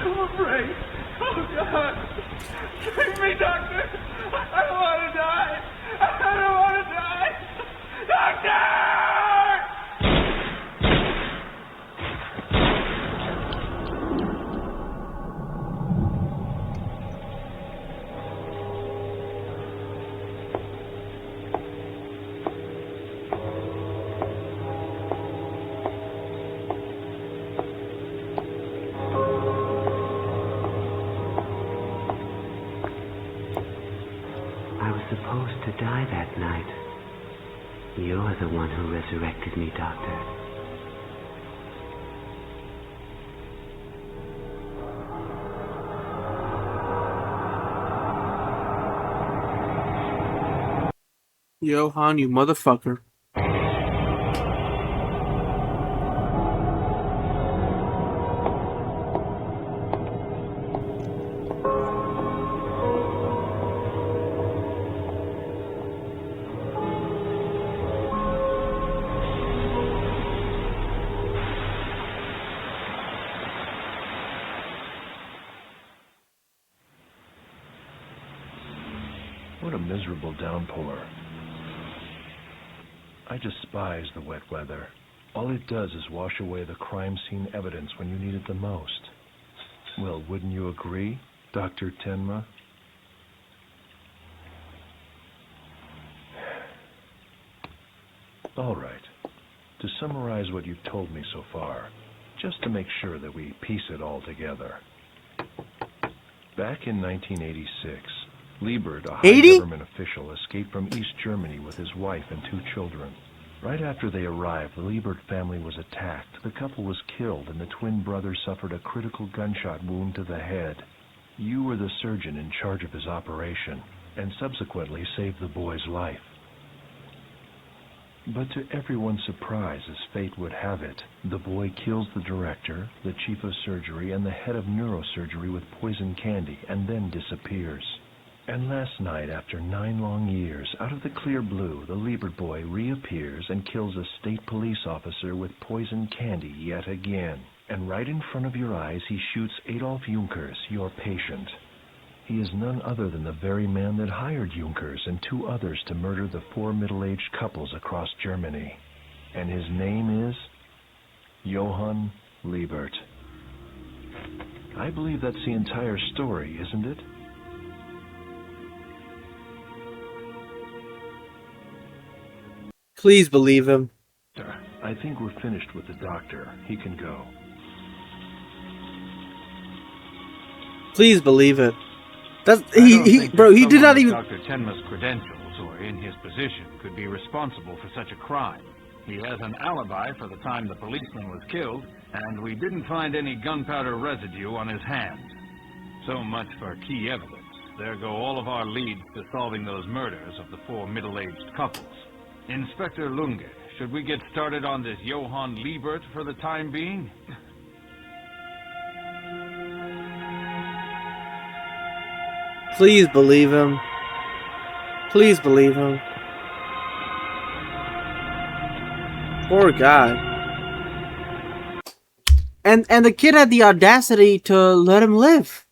I'm afraid. Oh, God. Save me, Doctor. I don't want to die. I don't want to die. Doctor! Supposed to die that night. You're the one who resurrected me, Doctor. Johan, you motherfucker. What a miserable downpour. I despise the wet weather. All it does is wash away the crime scene evidence when you need it the most. Well, wouldn't you agree, Dr. Tenma? All right. To summarize what you've told me so far, just to make sure that we piece it all together. Back in 1986, Liebert, a high government official, escaped from East Germany with his wife and 2 children. Right after they arrived, the Liebert family was attacked. The couple was killed, and the twin brother suffered a critical gunshot wound to the head. You were the surgeon in charge of his operation, and subsequently saved the boy's life. But to everyone's surprise, as fate would have it, the boy kills the director, the chief of surgery, and the head of neurosurgery with poison candy, and then disappears. And last night, after 9 long years, out of the clear blue, the Liebert boy reappears and kills a state police officer with poison candy yet again. And right in front of your eyes, he shoots Adolf Junkers, your patient. He is none other than the very man that hired Junkers and 2 others to murder the 4 middle-aged couples across Germany. And his name is Johann Liebert. I believe that's the entire story, isn't it? Please believe him. I think we're finished with the doctor. He can go. Please believe it. That's he did not even. Dr. Tenma's credentials or in his position could be responsible for such a crime. He has an alibi for the time the policeman was killed, and we didn't find any gunpowder residue on his hands. So much for key evidence. There go all of our leads to solving those murders of the 4 middle-aged couples. Inspector Lunge, should we get started on this Johann Liebert for the time being? Please believe him. Please believe him. Poor guy. And the kid had the audacity to let him live.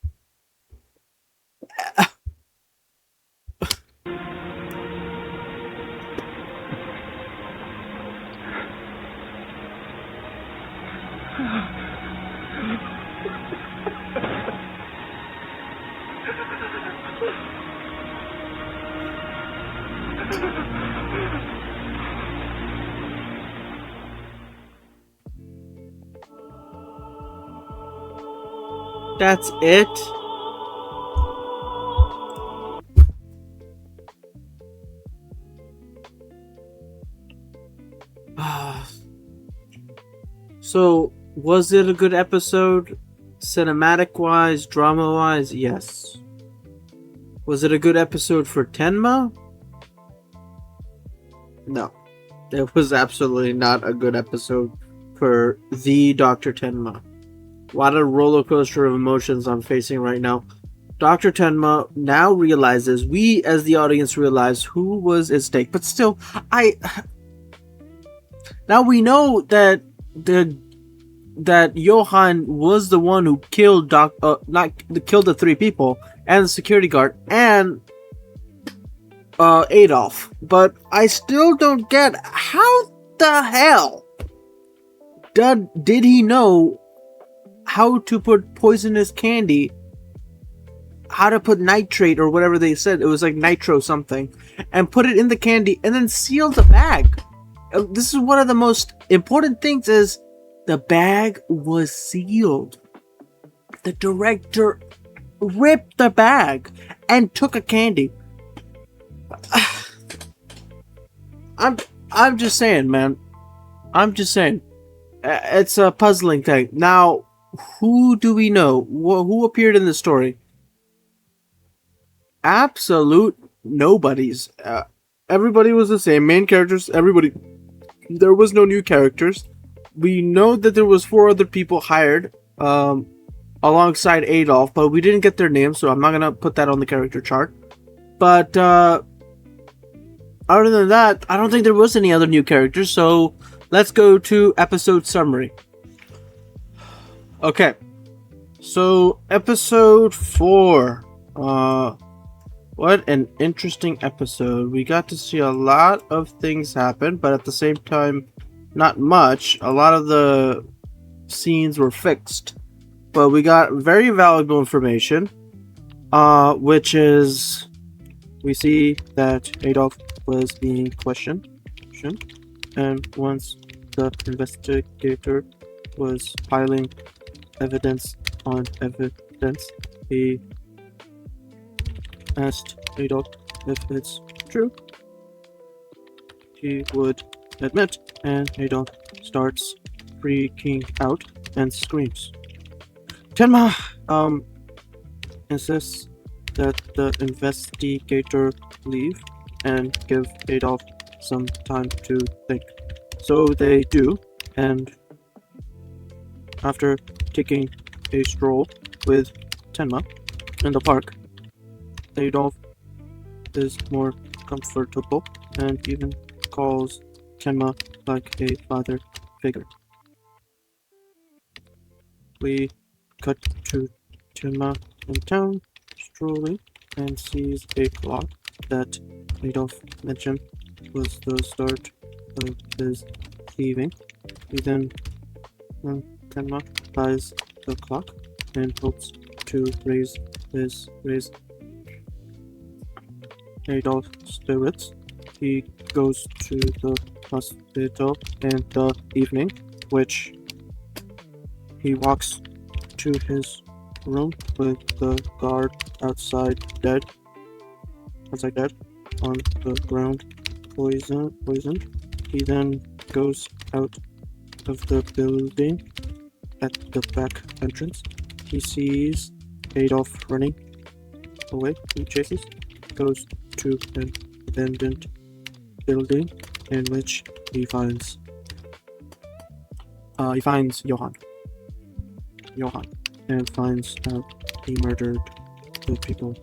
That's it? So, was it a good episode? Cinematic-wise, drama-wise, yes. Was it a good episode for Tenma? No. It was absolutely not a good episode for the Dr. Tenma. What a roller coaster of emotions I'm facing right now. Dr. Tenma now realizes, we as the audience realize who was at stake. But still, now we know that Johann was the one who killed killed the 3 people and the security guard and Adolf. But I still don't get how the hell did he know how to put poisonous candy, how to put nitrate or whatever they said, it was like nitro something, and put it in the candy and then seal the bag. This is one of the most important things, is the bag was sealed. The director ripped the bag and took a candy. I'm just saying, man. I'm just saying. It's a puzzling thing. Now, who do we know? Who appeared in the story? Absolute nobodies. Everybody was the same. Main characters, everybody. There was no new characters. We know that there was 4 other people hired alongside Adolf, but we didn't get their names, so I'm not going to put that on the character chart. But other than that, I don't think there was any other new characters, so let's go to episode summary. Okay, so episode 4. What an interesting episode. We got to see a lot of things happen, but at the same time, not much. A lot of the scenes were fixed, but we got very valuable information, which is, we see that Adolf was being questioned, and once the investigator was piling evidence on evidence, he asked Adolf if it's true. He would admit, and Adolf starts freaking out and screams. Tenma insists that the investigator leave and give Adolf some time to think. So they do, and after taking a stroll with Tenma in the park, Adolf is more comfortable and even calls Tenma like a father figure. We cut to Tenma in town, strolling, and sees a clock that Adolf mentioned was the start of his thieving. He then, Tenma buys the clock and hopes to raise Adolf's spirits. He goes to the hospital in the evening, which he walks to his room with the guard outside dead on the ground, poisoned. He then goes out of the building. At the back entrance, he sees Adolf running away. He chases, goes to an abandoned building, in which he finds Johann, and finds out he murdered the people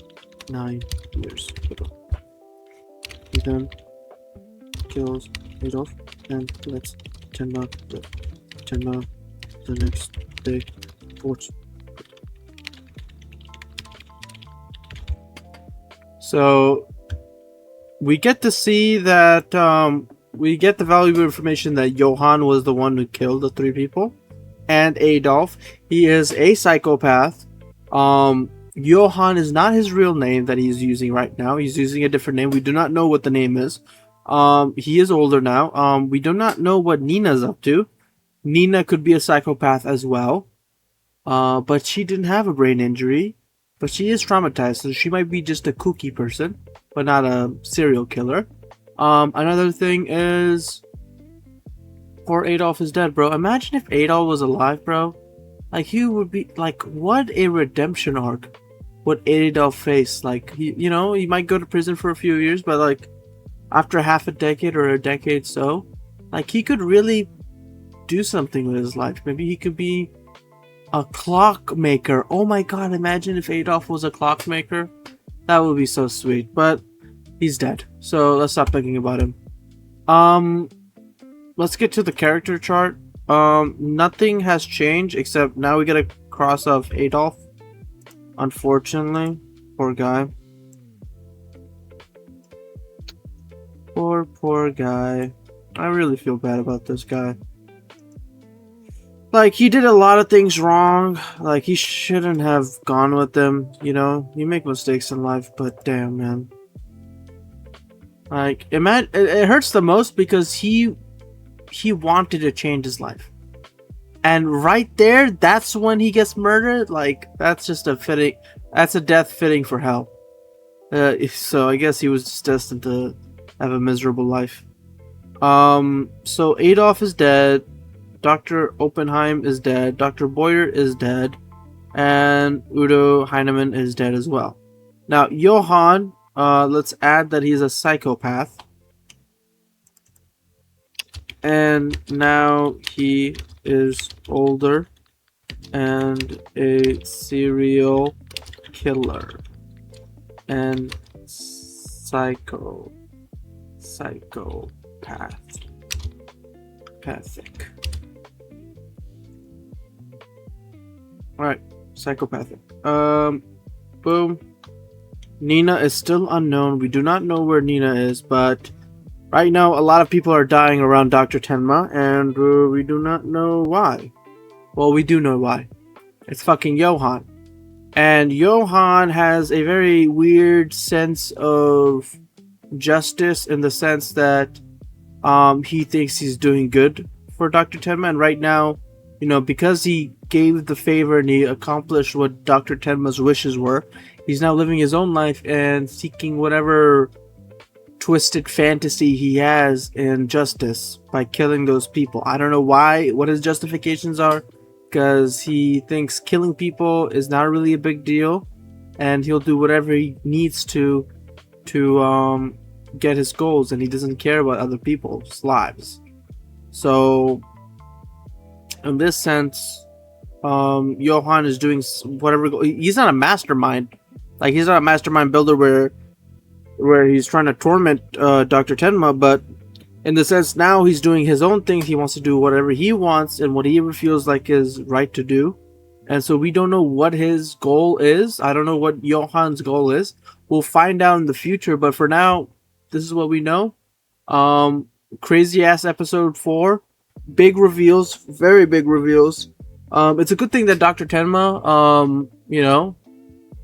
9 years ago. He then kills Adolf and lets Tenma live. Tenma the next day reports. So we get to see that we get the valuable information that Johann was the one who killed the 3 people, and Adolf, he is a psychopath. Johann is not his real name that he's using right now. He's using a different name. We do not know what the name is. He is older now. We do not know what Nina's up to. Nina could be a psychopath as well. But she didn't have a brain injury. But she is traumatized, so she might be just a kooky person, but not a serial killer. Another thing is, poor Adolf is dead, bro. Imagine if Adolf was alive, bro. Like, he would be, like, what a redemption arc would Adolf face. Like, you know, he might go to prison for a few years, but, like, after half a decade or a decade so, like, he could really do something with his life. Maybe he could be a clockmaker. Oh my god, imagine if Adolf was a clockmaker. That would be so sweet. But he's dead, so let's stop thinking about him. Let's get to the character chart. Nothing has changed except now we get a cross of Adolf. Unfortunately, poor guy. Poor guy. I really feel bad about this guy. Like, he did a lot of things wrong. Like, he shouldn't have gone with them, you know? You make mistakes in life, but damn, man. Like, it hurts the most because he wanted to change his life. And right there, that's when he gets murdered. Like, that's just that's a death fitting for hell. So I guess he was just destined to have a miserable life. So Adolf is dead. Dr. Oppenheim is dead. Dr. Boyer is dead. And Udo Heinemann is dead as well. Now, Johann, let's add that he's a psychopath. And now he is older and a serial killer. And psychopathic. Alright, psychopathic. Boom. Nina is still unknown. We do not know where Nina is, but right now a lot of people are dying around Dr. Tenma, and we do not know why. Well, we do know why. It's fucking Johann. And Johann has a very weird sense of justice in the sense that he thinks he's doing good for Dr. Tenma, and right now, you know, because he gave the favor and he accomplished what Dr. Tenma's wishes were, he's now living his own life and seeking whatever twisted fantasy he has in justice by killing those people. I don't know what his justifications are, because he thinks killing people is not really a big deal, and he'll do whatever he needs to get his goals, and he doesn't care about other people's lives. So in this sense, Johann is doing whatever. He's not a mastermind. Like, he's not a mastermind builder where he's trying to torment Dr. Tenma, but in the sense now he's doing his own thing. He wants to do whatever he wants and what he ever feels like is right to do. And so we don't know what his goal is. I don't know what Johann's goal is. We'll find out in the future, but for now, this is what we know. Crazy ass episode 4. Big reveals, very big reveals. It's a good thing that Dr. Tenma, you know,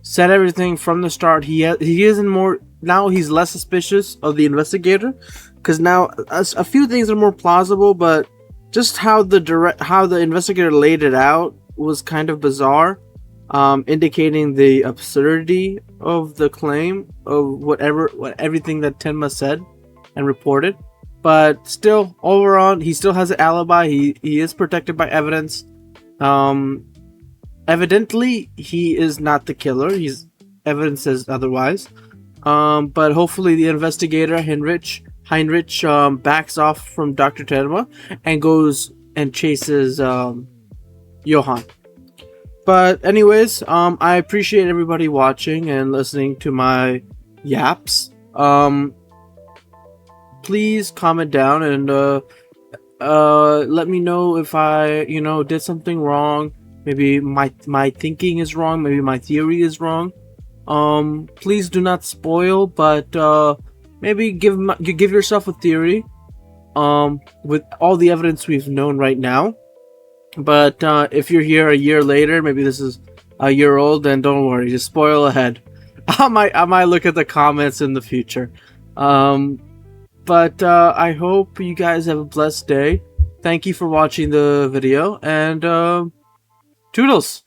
said everything from the start. He isn't more, now he's less suspicious of the investigator, because now a few things are more plausible, but just how the investigator laid it out was kind of bizarre, indicating the absurdity of the claim of everything that Tenma said and reported. But still, overall, he still has an alibi. He is protected by evidence. Evidently, he is not the killer. Evidence says otherwise. But hopefully the investigator, Heinrich Heinrich backs off from Dr. Tenma and goes and chases Johann. But anyways, I appreciate everybody watching and listening to my yaps. Please comment down and let me know if I, did something wrong. Maybe my thinking is wrong. Maybe my theory is wrong. Please do not spoil, but maybe give yourself a theory. With all the evidence we've known right now. But if you're here a year later, maybe this is a year old, then don't worry. Just spoil ahead. I might look at the comments in the future. But I hope you guys have a blessed day. Thank you for watching the video, and toodles!